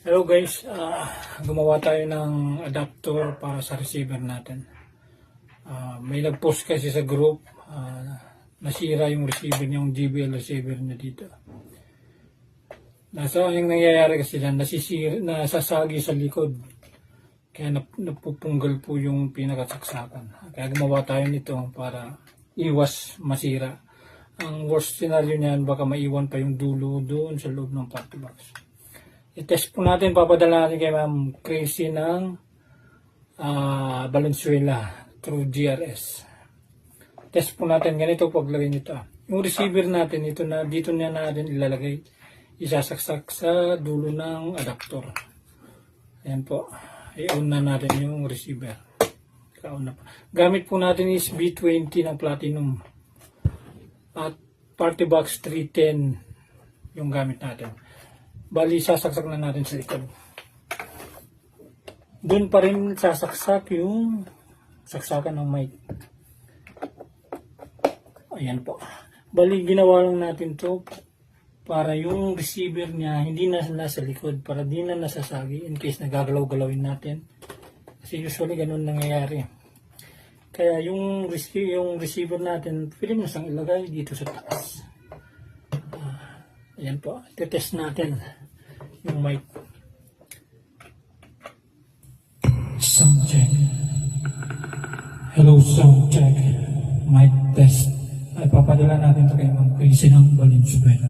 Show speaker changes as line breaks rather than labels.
Hello guys, gumawa tayo ng adapter para sa receiver natin. May nag-post kasi sa group, nasira yung receiver niya, yung JBL receiver niya dito. Yung nangyayari kasi dyan, nasasagi sa likod. Kaya napupunggal po yung pinakasaksakan. Kaya gumawa tayo nito para iwas masira. Ang worst scenario niyan, baka maiwan pa yung dulo doon sa loob ng part box. I-test po natin, papadala natin kay Ma'am Crazy ng Valenzuela through GRS. Test po natin, ganito paglagay nito. Yung receiver natin, dito na natin ilalagay, isasaksak sa dulo ng adapter. Ayan po, i-on na natin yung receiver. Gamit po natin is B20 ng Platinum at party box 310 yung gamit natin. Bali, sasaksak na natin sa likod. Doon pa rin sasaksak yung saksakan ng mic. Ayan po. Bali, ginawa lang natin to para yung receiver niya hindi na nasa likod, para di na nasasagi in case nagagalaw-galawin natin. Kasi usually ganun nangyayari. Kaya yung receiver natin, pwede mo siyang ilagay dito sa taas. Ayan po, test natin yung mic. Sound check. Hello, sound check. Mic test. Ay papadala natin ito kay Ma'am Crazy ng Valenzuela.